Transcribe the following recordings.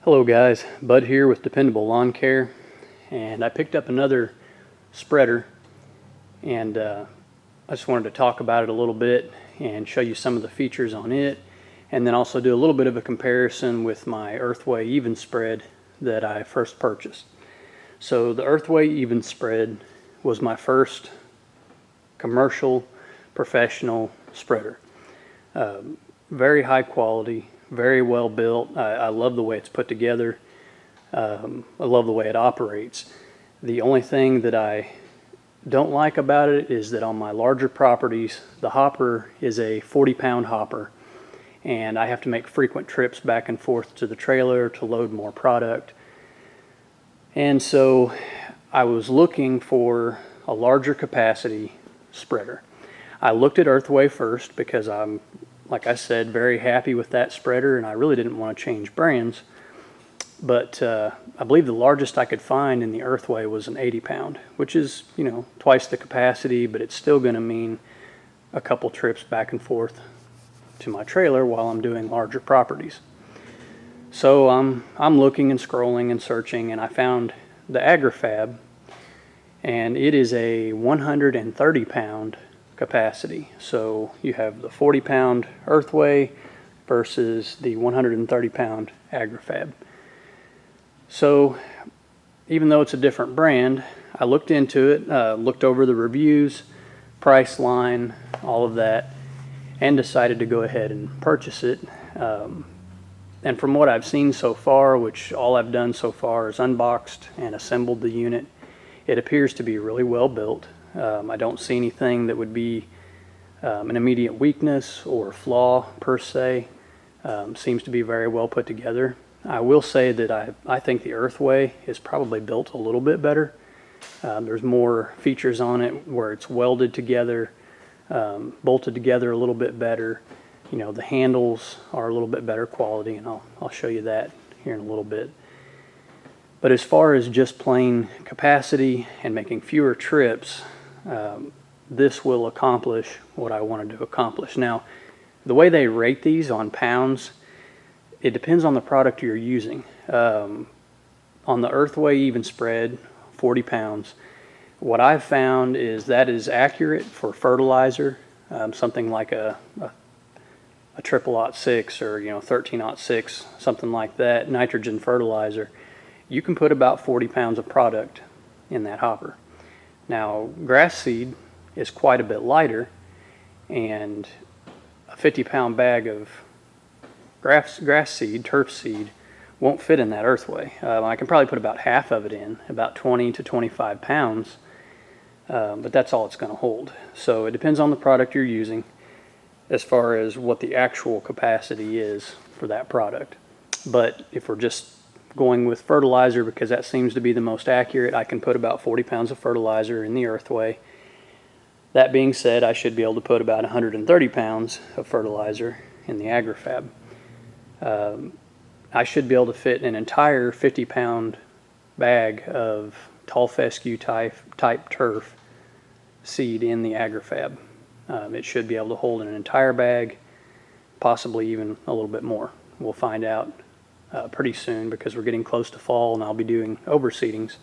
Hello guys, Bud here with Dependable Lawn Care, and I picked up another spreader, and I just wanted to talk about it a little bit and show you some of the features on it, and then also do a little bit of a comparison with my Earthway Even Spread that I first purchased. So the Earthway Even Spread was my first commercial professional spreader. Very high quality, very well built. I love the way it's put together. I love the way it operates. The only thing that I don't like about it is that on my larger properties, the hopper is a 40-pound hopper, and I have to make frequent trips back and forth to the trailer to load more product. And so I was looking for a larger capacity spreader. I looked at Earthway first because I'm, like I said, very happy with that spreader, and I really didn't want to change brands. But I believe the largest I could find in the Earthway was an 80-pound, which is, twice the capacity, but it's still going to mean a couple trips back and forth to my trailer while I'm doing larger properties. So I'm looking and scrolling and searching, and I found the Agri-Fab, and it is a 130-pound capacity. So you have the 40-pound Earthway versus the 130-pound Agri-Fab. So even though it's a different brand, I looked into it, looked over the reviews, price line, all of that, and decided to go ahead and purchase it. And from what I've seen so far, which all I've done so far is unboxed and assembled the unit, it appears to be really well built. I don't see anything that would be an immediate weakness or flaw per se. Seems to be very well put together. I will say that I think the Earthway is probably built a little bit better. There's more features on it where it's welded together, bolted together a little bit better. The handles are a little bit better quality, and I'll show you that here in a little bit. But as far as just plain capacity and making fewer trips, this will accomplish what I wanted to accomplish. Now, the way they rate these on pounds, it depends on the product you're using. On the Earthway Even Spread, 40 pounds, what I've found is that is accurate for fertilizer, something like a 666 or 1306, something like that, nitrogen fertilizer. You can put about 40 pounds of product in that hopper. Now, grass seed is quite a bit lighter, and a 50-pound bag of grass seed, turf seed, won't fit in that Earthway. I can probably put about half of it in, about 20 to 25 pounds, but that's all it's going to hold. So it depends on the product you're using as far as what the actual capacity is for that product. But if we're just going with fertilizer, because that seems to be the most accurate, I can put about 40 pounds of fertilizer in the Earthway. That being said, I should be able to put about 130 pounds of fertilizer in the Agri-Fab. I should be able to fit an entire 50-pound bag of tall fescue type turf seed in the Agri-Fab. It should be able to hold an entire bag, possibly even a little bit more. We'll find out pretty soon, because we're getting close to fall and I'll be doing overseedings.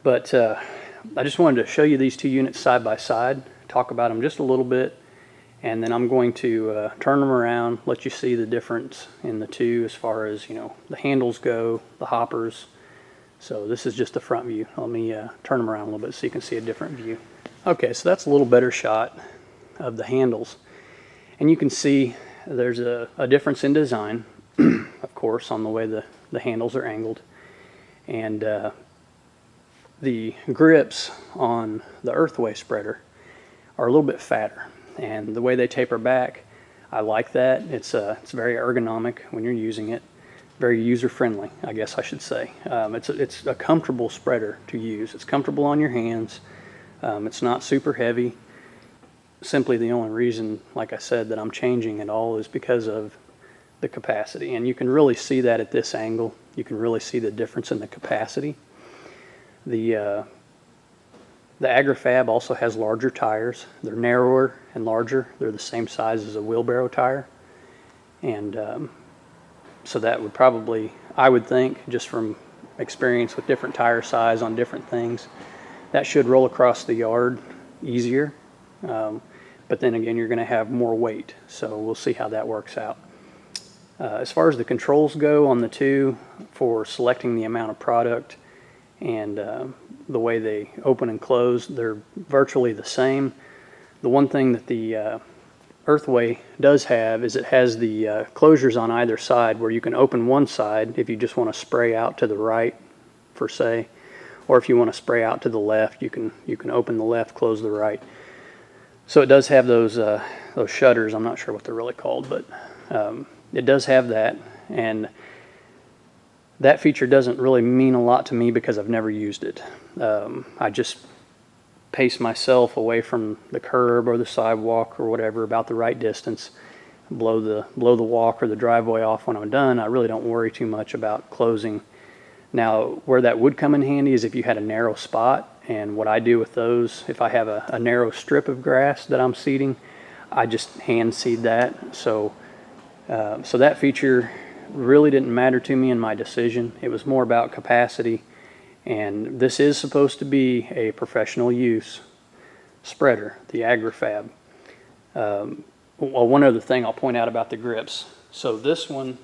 But I just wanted to show you these two units side by side, talk about them just a little bit, and then I'm going to turn them around, let you see the difference in the two as far as the handles go, the hoppers. So this is just the front view. Let me turn them around a little bit so you can see a different view. Okay, so that's a little better shot of the handles, and you can see there's a difference in design, of course, on the way the handles are angled, and the grips on the Earthway spreader are a little bit fatter, and the way they taper back, I like that. It's very ergonomic when you're using it, very user-friendly, I guess I should say. It's a comfortable spreader to use. It's comfortable on your hands. It's not super heavy. Simply the only reason, like I said, that I'm changing it all is because of the capacity, and you can really see that at this angle. You can really see the difference in the capacity. The Agri-Fab also has larger tires. They're narrower and larger. They're the same size as a wheelbarrow tire, and So that would probably, I would think, just from experience with different tire size on different things, that should roll across the yard easier. But then again, you're going to have more weight, so we'll see how that works out. As far as the controls go on the two for selecting the amount of product and the way they open and close, they're virtually the same. The one thing that the Earthway does have is it has the closures on either side where you can open one side if you just want to spray out to the right, per se, or if you want to spray out to the left, you can open the left, close the right. So it does have those shutters. I'm not sure what they're really called, but it does have that, and that feature doesn't really mean a lot to me because I've never used it. I just pace myself away from the curb or the sidewalk or whatever about the right distance, blow the walk or the driveway off when I'm done. I really don't worry too much about closing. Now, where that would come in handy is if you had a narrow spot, and what I do with those, if I have a narrow strip of grass that I'm seeding, I just hand seed that. So that feature really didn't matter to me in my decision. It was more about capacity. And this is supposed to be a professional use spreader, the Agri-Fab. Well, one other thing I'll point out about the grips. So this one,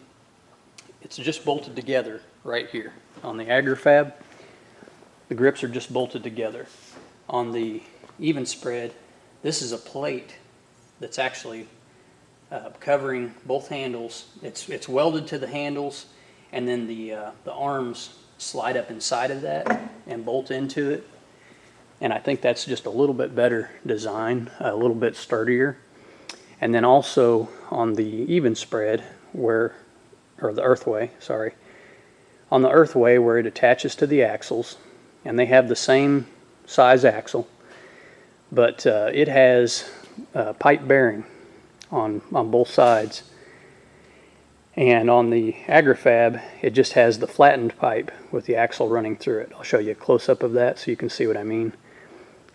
it's just bolted together right here. On the Agri-Fab, the grips are just bolted together. On the even spread, this is a plate that's actually covering both handles. It's welded to the handles, and then the arms slide up inside of that and bolt into it. And I think that's just a little bit better design, a little bit sturdier. And then also on the even spread or the Earthway, sorry, on the Earthway where it attaches to the axles, and they have the same size axle, but it has pipe bearing on both sides. And on the Agri-Fab, it just has the flattened pipe with the axle running through it. I'll show you a close-up of that so you can see what I mean.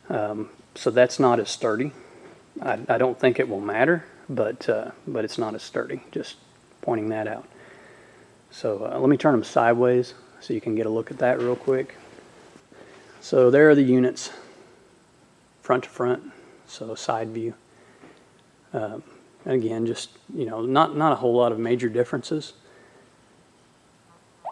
So that's not as sturdy. I don't think it will matter, but it's not as sturdy. Just pointing that out. So let me turn them sideways so you can get a look at that real quick. So there are the units, front to front, so side view. Again, just, not a whole lot of major differences.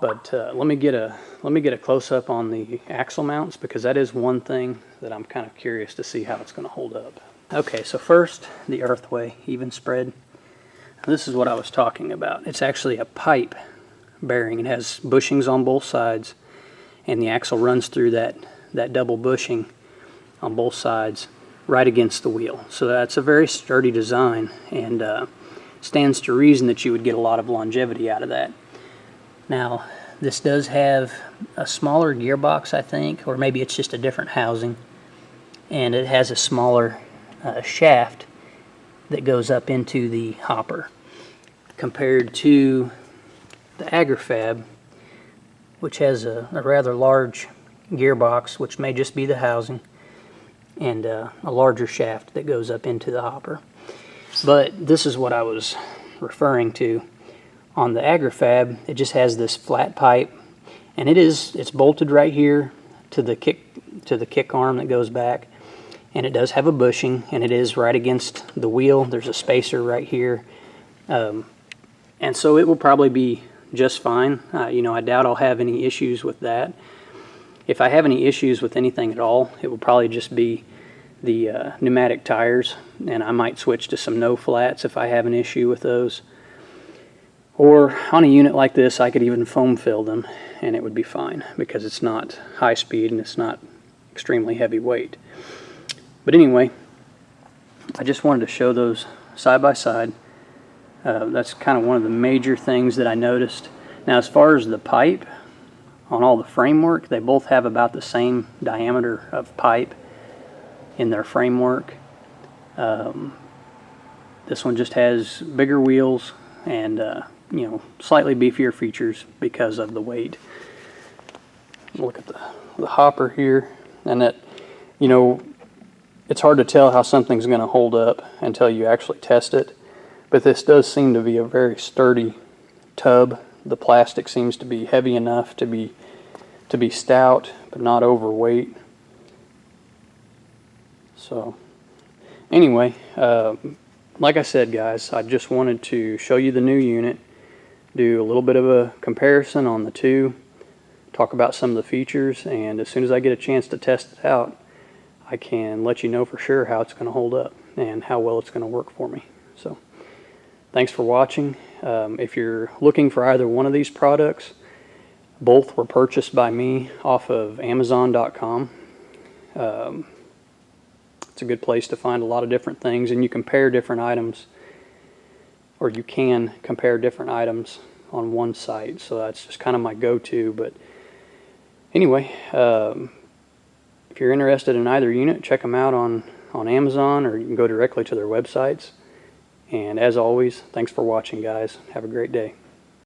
But let me get a close-up on the axle mounts, because that is one thing that I'm kind of curious to see how it's going to hold up. Okay, so first, the Earthway even spread. This is what I was talking about. It's actually a pipe bearing. It has bushings on both sides, and the axle runs through that double bushing on both sides right against the wheel. So that's a very sturdy design, and stands to reason that you would get a lot of longevity out of that. Now, this does have a smaller gearbox, I think, or maybe it's just a different housing, and it has a smaller shaft that goes up into the hopper compared to the Agri-Fab, which has a rather large gearbox, which may just be the housing, and a larger shaft that goes up into the hopper. But this is what I was referring to. On the Agri-Fab, it just has this flat pipe, and it's bolted right here to the kick arm that goes back, and it does have a bushing, and it is right against the wheel. There's a spacer right here, and so it will probably be just fine. I doubt I'll have any issues with that. If I have any issues with anything at all, it will probably just be the pneumatic tires, and I might switch to some no flats if I have an issue with those. Or on a unit like this, I could even foam fill them, and it would be fine because it's not high speed and it's not extremely heavy weight. But anyway, I just wanted to show those side by side. That's kind of one of the major things that I noticed. Now, as far as the pipe on all the framework, they both have about the same diameter of pipe in their framework. This one just has bigger wheels and slightly beefier features because of the weight. Look at the hopper here, and that, it's hard to tell how something's going to hold up until you actually test it, but this does seem to be a very sturdy tub. The plastic seems to be heavy enough to be stout, but not overweight. So anyway, like I said, guys, I just wanted to show you the new unit, do a little bit of a comparison on the two, talk about some of the features, and as soon as I get a chance to test it out, I can let you know for sure how it's going to hold up and how well it's going to work for me. So thanks for watching. If you're looking for either one of these products, both were purchased by me off of Amazon.com. It's a good place to find a lot of different things, and you compare different items, or you can compare different items on one site. So that's just kind of my go-to. But anyway, if you're interested in either unit, check them out on Amazon, or you can go directly to their websites. And as always, thanks for watching, guys. Have a great day.